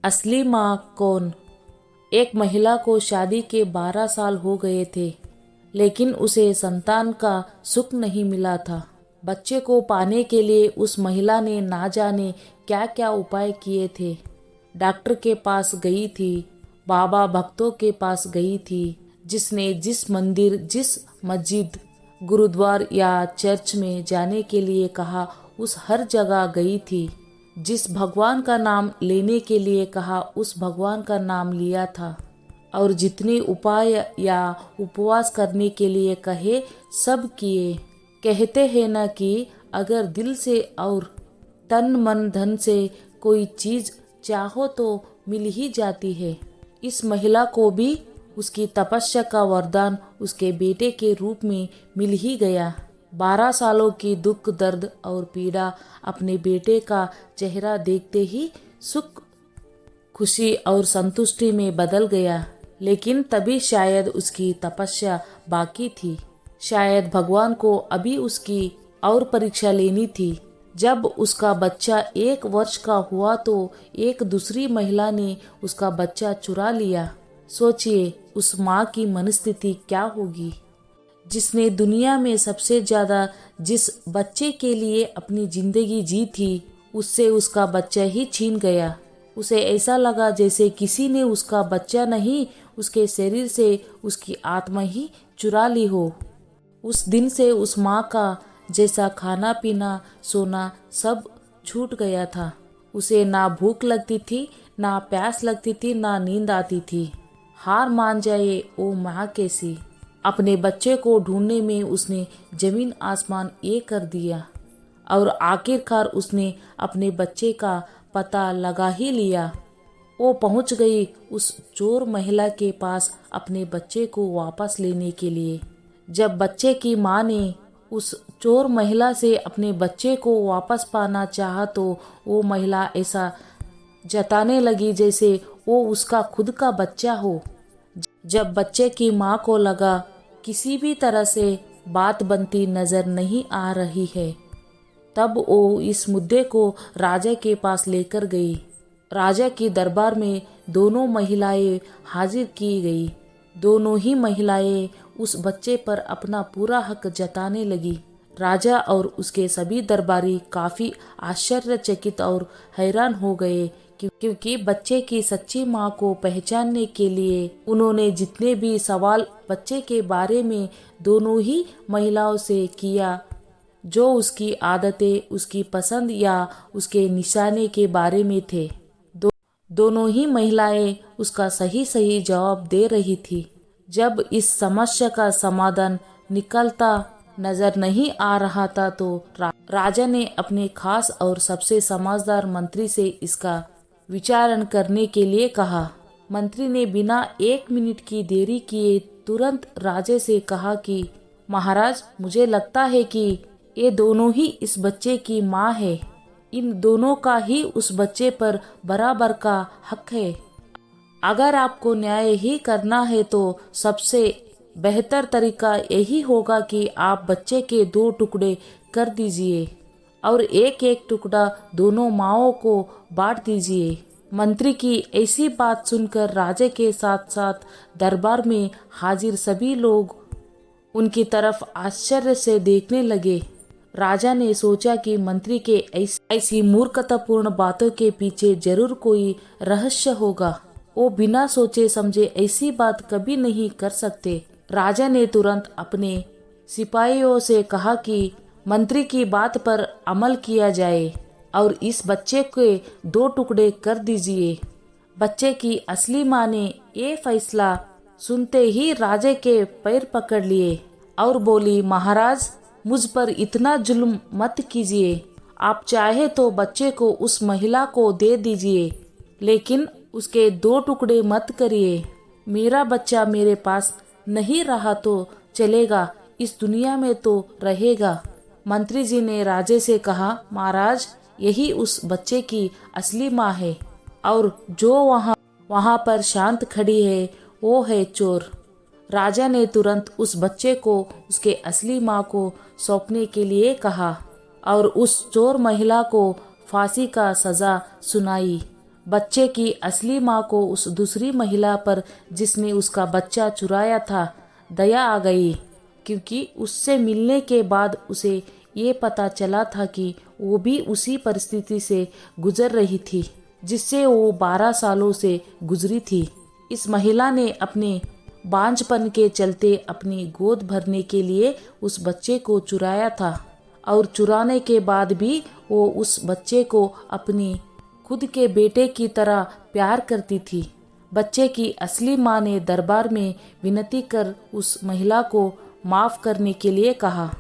असली माँ कौन? एक महिला को शादी के 12 साल हो गए थे, लेकिन उसे संतान का सुख नहीं मिला था। बच्चे को पाने के लिए उस महिला ने ना जाने क्या क्या उपाय किए थे। डॉक्टर के पास गई थी, बाबा भक्तों के पास गई थी, जिसने जिस मंदिर, जिस मस्जिद, गुरुद्वार या चर्च में जाने के लिए कहा उस हर जगह गई थी। जिस भगवान का नाम लेने के लिए कहा उस भगवान का नाम लिया था, और जितने उपाय या उपवास करने के लिए कहे सब किए। कहते हैं न कि अगर दिल से और तन मन धन से कोई चीज़ चाहो तो मिल ही जाती है। इस महिला को भी उसकी तपस्या का वरदान उसके बेटे के रूप में मिल ही गया। 12 सालों की दुख, दर्द और पीड़ा अपने बेटे का चेहरा देखते ही सुख, खुशी और संतुष्टि में बदल गया। लेकिन तभी शायद उसकी तपस्या बाकी थी। शायद भगवान को अभी उसकी और परीक्षा लेनी थी। जब उसका बच्चा 1 वर्ष का हुआ तो एक दूसरी महिला ने उसका बच्चा चुरा लिया। सोचिए उस माँ की मनस्थिति क्या होगी, जिसने दुनिया में सबसे ज़्यादा जिस बच्चे के लिए अपनी जिंदगी जी थी, उससे उसका बच्चा ही छीन गया। उसे ऐसा लगा जैसे किसी ने उसका बच्चा नहीं, उसके शरीर से उसकी आत्मा ही चुरा ली हो। उस दिन से उस माँ का जैसा खाना पीना सोना सब छूट गया था। उसे ना भूख लगती थी, ना प्यास लगती थी, ना नींद आती थी। हार मान जाए ओ माँ कैसी। अपने बच्चे को ढूंढने में उसने जमीन आसमान एक कर दिया, और आखिरकार उसने अपने बच्चे का पता लगा ही लिया। वो पहुंच गई उस चोर महिला के पास अपने बच्चे को वापस लेने के लिए। जब बच्चे की माँ ने उस चोर महिला से अपने बच्चे को वापस पाना चाहा तो वो महिला ऐसा जताने लगी जैसे वो उसका खुद का बच्चा हो। जब बच्चे की माँ को लगा किसी भी तरह से बात बनती नजर नहीं आ रही है, तब वो इस मुद्दे को राजा के पास लेकर गई। राजा की दरबार में दोनों महिलाएं हाजिर की गई। दोनों ही महिलाएं उस बच्चे पर अपना पूरा हक जताने लगी। राजा और उसके सभी दरबारी काफी आश्चर्यचकित और हैरान हो गए, क्योंकि बच्चे की सच्ची माँ को पहचानने के लिए उन्होंने जितने भी सवाल बच्चे के बारे में दोनों ही महिलाओं से किया, जो उसकी आदतें, उसकी पसंद या उसके निशाने के बारे में थे, दोनों ही महिलाएं उसका सही सही जवाब दे रही थी। जब इस समस्या का समाधान निकलता नजर नहीं आ रहा था तो राजा ने अपने खास और सबसे समझदार मंत्री से इसका विचारण करने के लिए कहा। मंत्री ने बिना 1 मिनट की देरी किए तुरंत राजा से कहा कि महाराज, मुझे लगता है कि ये दोनों ही इस बच्चे की माँ है। इन दोनों का ही उस बच्चे पर बराबर का हक है। अगर आपको न्याय ही करना है तो सबसे बेहतर तरीका यही होगा कि आप बच्चे के 2 टुकड़े कर दीजिए और एक एक टुकड़ा दोनों माओं को बांट दीजिए। मंत्री की ऐसी बात सुनकर राजा के साथ साथ दरबार में हाजिर सभी लोग उनकी तरफ आश्चर्य से देखने लगे। राजा ने सोचा कि मंत्री के ऐसी मूर्खतापूर्ण बातों के पीछे जरूर कोई रहस्य होगा। वो बिना सोचे समझे ऐसी बात कभी नहीं कर सकते। राजा ने तुरंत अपने सिपाहियों से कहा कि मंत्री की बात पर अमल किया जाए और इस बच्चे के 2 टुकड़े कर दीजिए। बच्चे की असली माँ ने ये फैसला सुनते ही राजा के पैर पकड़ लिए और बोली, महाराज, मुझ पर इतना जुल्म मत कीजिए। आप चाहे तो बच्चे को उस महिला को दे दीजिए, लेकिन उसके 2 टुकड़े मत करिए। मेरा बच्चा मेरे पास नहीं रहा तो चलेगा, इस दुनिया में तो रहेगा। मंत्री जी ने राजे से कहा, महाराज, यही उस बच्चे की असली माँ है और जो वहाँ पर शांत खड़ी है वो है चोर। राजा ने तुरंत उस बच्चे को उसके असली माँ को सौंपने के लिए कहा और उस चोर महिला को फांसी का सजा सुनाई। बच्चे की असली माँ को उस दूसरी महिला पर जिसने उसका बच्चा चुराया था दया आ गई, क्योंकि उससे मिलने के बाद उसे ये पता चला था कि वो भी उसी परिस्थिति से गुजर रही थी जिससे वो 12 सालों से गुजरी थी। इस महिला ने अपने बांझपन के चलते अपनी गोद भरने के लिए उस बच्चे को चुराया था और चुराने के बाद भी वो उस बच्चे को अपनी खुद के बेटे की तरह प्यार करती थी। बच्चे की असली माँ ने दरबार में विनती कर उस महिला को माफ करने के लिए कहा।